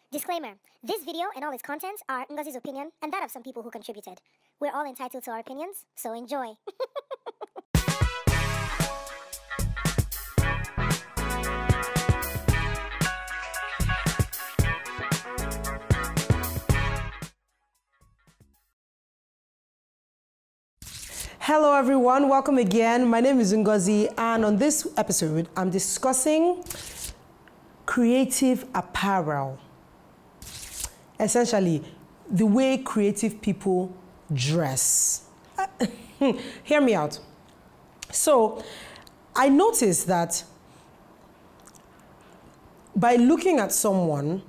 Disclaimer, this video and all its contents are Ngozi's opinion and that of some people who contributed. We're all entitled to our opinions, so enjoy. Hello everyone, welcome again. My name is Ngozi, and on this episode, I'm discussing creative apparel. Essentially, the way creative people dress. Hear me out. So, I noticed that by looking at someone,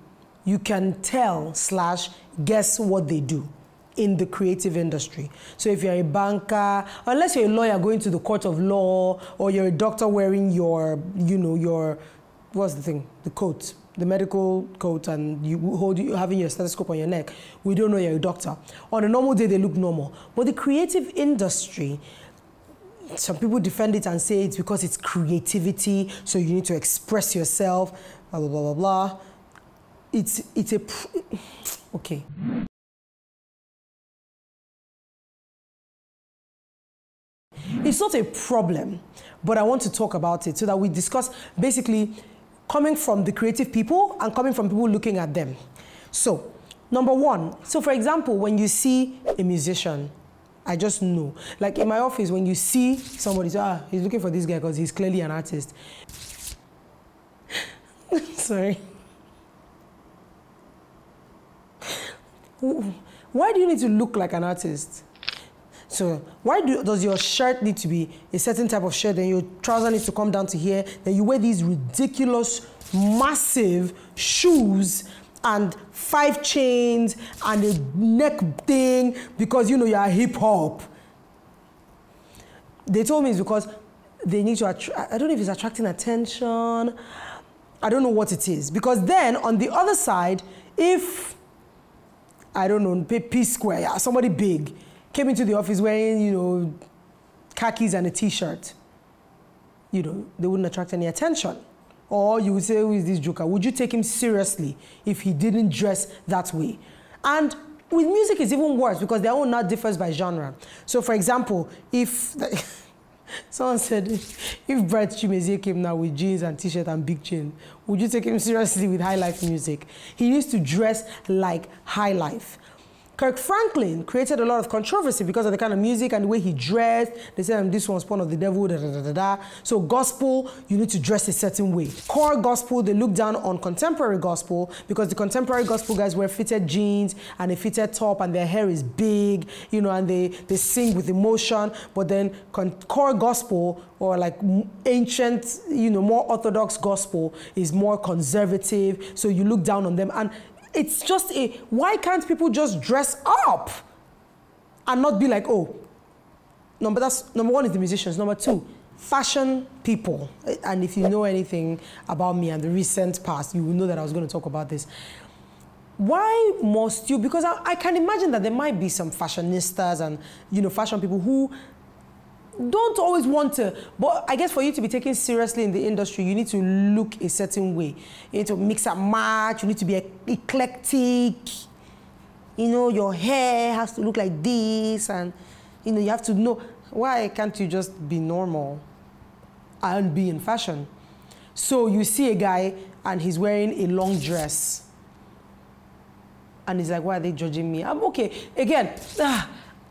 you can tell / guess what they do in the creative industry. So if you're a banker, unless you're a lawyer going to the court of law, or you're a doctor wearing your, what's the thing? The coat, the medical coat, and you having your stethoscope on your neck, we don't know you're a doctor. On a normal day, they look normal. But the creative industry, some people defend it and say it's because it's creativity, so you need to express yourself, blah, blah, blah, blah, blah. Okay. It's not a problem, but I want to talk about it so that we discuss basically coming from the creative people and coming from people looking at them. So, number one, so for example, when you see a musician, I just know. Like in my office, when you see somebody say, he's looking for this guy because he's clearly an artist. Sorry. Why do you need to look like an artist? So why does your shirt need to be a certain type of shirt, then your trouser needs to come down to here, then you wear these ridiculous, massive shoes and 5 chains and a neck thing because you are hip hop? They told me it's because they need to I don't know if it's attracting attention. I don't know what it is. Because then on the other side, if, I don't know, P-Square, somebody big, came into the office wearing, khakis and a t-shirt, they wouldn't attract any attention. Or you would say, who is this joker? Would you take him seriously if he didn't dress that way? And with music, it's even worse because their own now differs by genre. So for example, if someone said, if Bright Chimezie came now with jeans and t-shirt and big chain, would you take him seriously with high life music? He used to dress like high life. Kirk Franklin created a lot of controversy because of the kind of music and the way he dressed. They said, this one's born of the devil, da, da, da, da, da. So gospel, you need to dress a certain way. Core gospel, they look down on contemporary gospel because the contemporary gospel guys wear fitted jeans and a fitted top and their hair is big, and they sing with emotion. But then core gospel, or like ancient, more orthodox gospel, is more conservative. So you look down on them. And it's just why can't people just dress up and not be like, number one is the musicians. Number two, fashion people. And if you know anything about me and the recent past, you will know that I was going to talk about this. Why must you? Because I can imagine that there might be some fashionistas and, fashion people who don't always want to, but I guess for you to be taken seriously in the industry, you need to look a certain way. You need to mix and match, you need to be eclectic. Your hair has to look like this, and you have to know. Why can't you just be normal and be in fashion? So you see a guy and he's wearing a long dress. And he's like, why are they judging me? I'm okay. Again,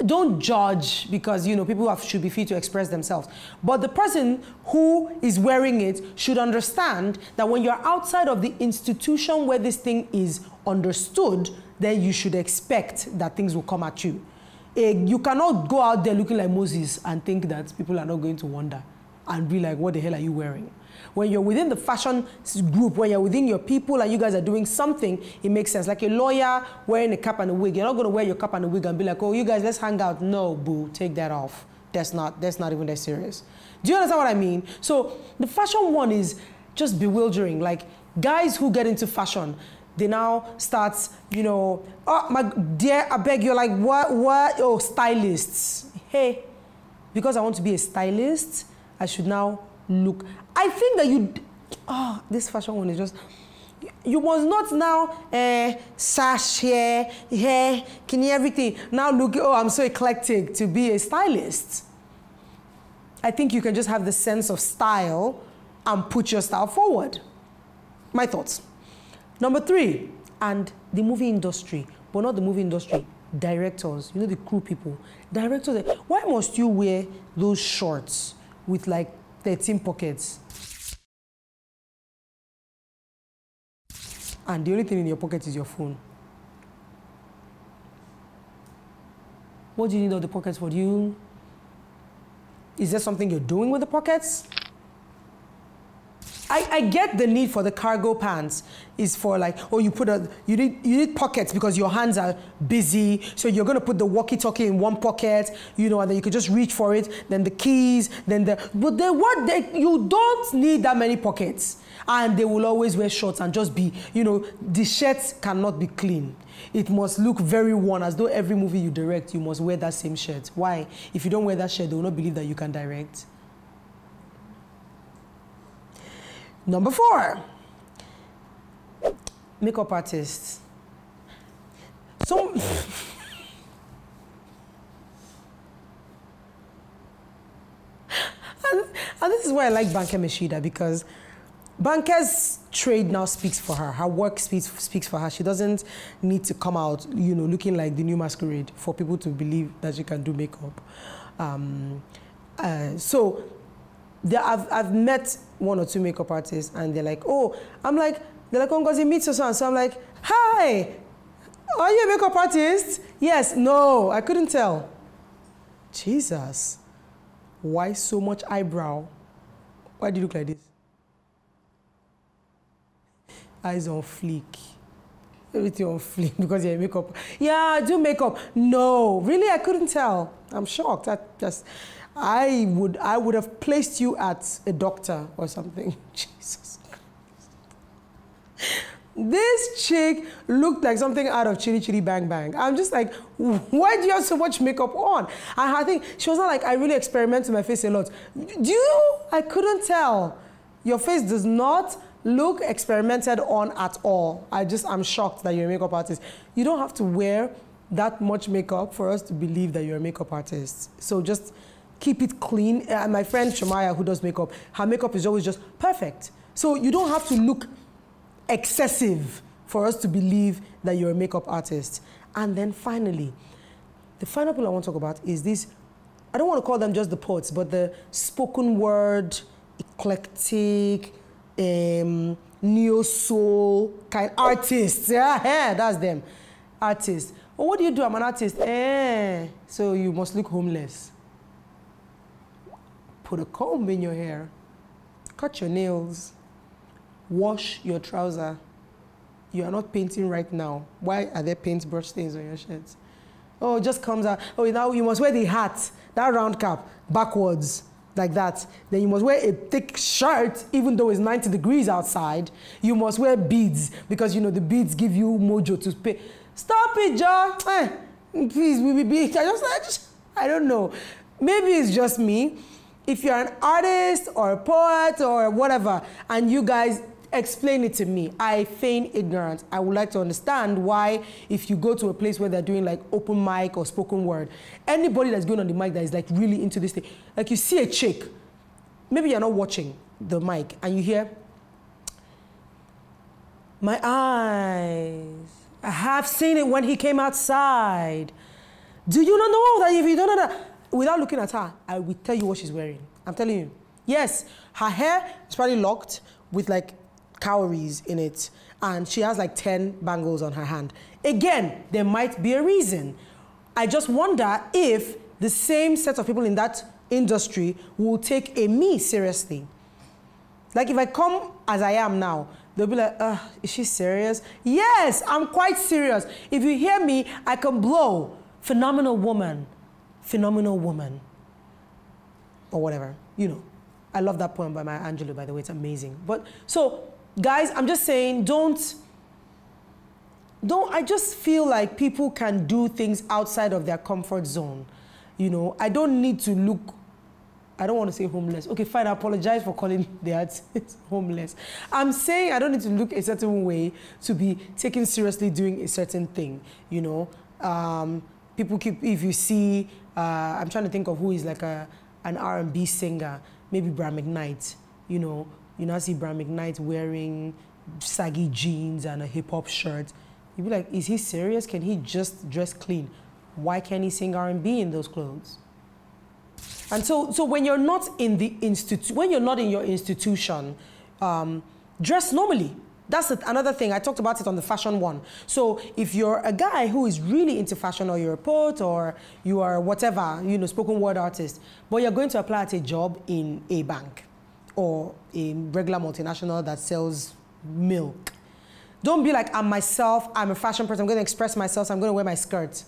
don't judge because, people should be free to express themselves. But the person who is wearing it should understand that when you're outside of the institution where this thing is understood, then you should expect that things will come at you. You cannot go out there looking like Moses and think that people are not going to wonder and be like, what the hell are you wearing? When you're within the fashion group, when you're within your people and you guys are doing something, it makes sense. Like a lawyer wearing a cap and a wig. You're not going to wear your cap and a wig and be like, you guys, let's hang out. No, boo, take that off. That's not even that serious. Do you understand what I mean? So the fashion one is just bewildering. Like guys who get into fashion, they now start, oh, my dear, I beg, you're like, what? Oh, stylists. Hey, because I want to be a stylist, I should now look. I think that this fashion one is just, You must not now sash here, can you everything. Now look, oh, I'm so eclectic to be a stylist. I think you can just have the sense of style and put your style forward. My thoughts. Number 3, and the movie industry, but not the movie industry, directors, you know, the crew people. Directors, why must you wear those shorts with like 13 pockets? And the only thing in your pocket is your phone. What do you need all the pockets for? Is there something you're doing with the pockets? I get the need for the cargo pants is for like, oh, you need pockets because your hands are busy. So you're going to put the walkie-talkie in one pocket, you know, and then you could just reach for it. Then the keys, you don't need that many pockets. And they will always wear shorts and just be, you know, the shirts cannot be clean. It must look very worn, as though every movie you direct, you must wear that same shirt. Why? If you don't wear that shirt, they will not believe that you can direct. Number 4, makeup artists. So, and this is why I like Banker Meshida, because Banker's trade now speaks for her. Her work speaks for her. She doesn't need to come out, you know, looking like the new masquerade for people to believe that she can do makeup. So I've met 1 or 2 makeup artists, and they're like, oh, they're like, oh, Ngozi, meet us on. So I'm like, hi, are you a makeup artist? Yes, no, I couldn't tell. Jesus, why so much eyebrow? Why do you look like this? Eyes on fleek. Everything on fleek because you're a makeup. Yeah, I do makeup. No, really, I couldn't tell. I'm shocked. I would have placed you at a doctor or something. Jesus Christ. This chick looked like something out of Chitty Chitty Bang Bang. I'm just like, why do you have so much makeup on? And I think she was not like, I really experiment with my face a lot. Do you? I couldn't tell. Your face does not look experimented on at all. I'm shocked that you're a makeup artist. You don't have to wear that much makeup for us to believe that you're a makeup artist. So just keep it clean. My friend Shamaya, who does makeup, her makeup is always just perfect. So you don't have to look excessive for us to believe that you're a makeup artist. And then finally, the final point I want to talk about is this, I don't want to call them just the poets, but the spoken word, eclectic, neo-soul kind artists. Yeah, that's them. Artists. Oh, what do you do? I'm an artist. So you must look homeless. Put a comb in your hair. Cut your nails. Wash your trouser. You are not painting right now. Why are there paintbrush stains on your shirts? Oh, it just comes out. Oh, now you must wear the hat, that round cap, backwards, like that. Then you must wear a thick shirt, even though it's 90 degrees outside. You must wear beads, because, you know, the beads give you mojo to pay. Stop it, John. Please, I don't know. Maybe it's just me. If you're an artist or a poet or whatever, and you guys explain it to me, I feign ignorance. I would like to understand why, if you go to a place where they're doing like open mic or spoken word, anybody that's going on the mic that is like really into this thing, like you see a chick, maybe you're not watching the mic, and you hear, my eyes, I have seen it when he came outside. Do you not know that if you don't know that? Without looking at her, I will tell you what she's wearing. I'm telling you. Yes, her hair is probably locked with like cowries in it, and she has like 10 bangles on her hand. Again, there might be a reason. I just wonder if the same set of people in that industry will take a me seriously. Like if I come as I am now, they'll be like, is she serious? Yes, I'm quite serious. If you hear me, I can blow. Phenomenal woman. Phenomenal woman, or whatever, you know. I love that poem by Maya Angelou, by the way, it's amazing. But, so, guys, I'm just saying, I just feel like people can do things outside of their comfort zone. You know, I don't need to look I don't want to say homeless. Okay, fine, I apologize for calling the artist homeless. I'm saying I don't need to look a certain way to be taken seriously doing a certain thing, you know. People keep, if you see, I'm trying to think of who is like an R&B singer, maybe Bram McKnight, you know. You now see Bram McKnight wearing saggy jeans and a hip-hop shirt. You'd be like, is he serious? Can he just dress clean? Why can't he sing R&B in those clothes? And so when you're not in the when you're not in your institution, dress normally. That's another thing. I talked about it on the fashion one. So if you're a guy who is really into fashion, or you're a poet, or you are whatever, you know, spoken word artist, but you're going to apply at a job in a bank or a regular multinational that sells milk, don't be like, I'm myself, I'm a fashion person, I'm going to express myself, so I'm going to wear my skirt.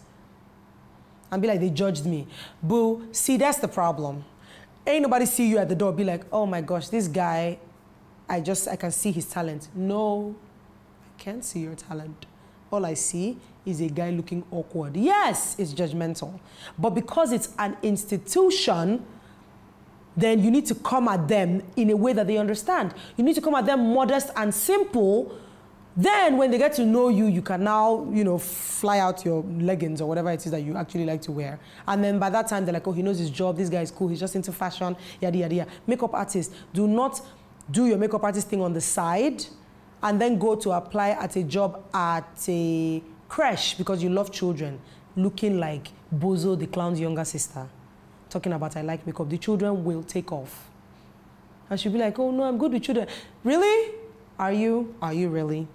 And be like, they judged me. Boo, see, that's the problem. Ain't nobody see you at the door, be like, oh my gosh, this guy, I can see his talent. No, I can't see your talent. All I see is a guy looking awkward. Yes, it's judgmental. But because it's an institution, then you need to come at them in a way that they understand. You need to come at them modest and simple. Then when they get to know you, you can now, you know, fly out your leggings or whatever it is that you actually like to wear. And then by that time, they're like, oh, he knows his job, this guy is cool, he's just into fashion, yada, yada, yada. Makeup artist, do not do your makeup artist thing on the side and then go to apply at a job at a creche because you love children, looking like Bozo the clown's younger sister. Talking about I like makeup, the children will take off. And she'll be like, oh no, I'm good with children. Really? Are you? Are you really?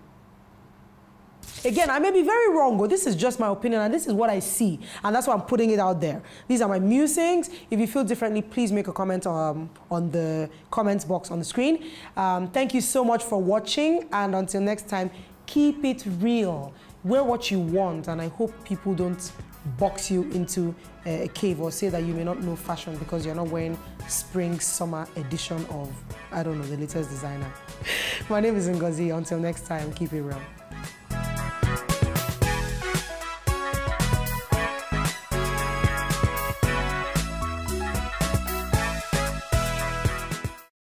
Again, I may be very wrong, but this is just my opinion and this is what I see. And that's why I'm putting it out there. These are my musings. If you feel differently, please make a comment on the comments box on the screen. Thank you so much for watching. And until next time, keep it real. Wear what you want. And I hope people don't box you into a cave or say that you may not know fashion because you're not wearing spring, summer edition of, I don't know, the latest designer. My name is Ngozi. Until next time, keep it real.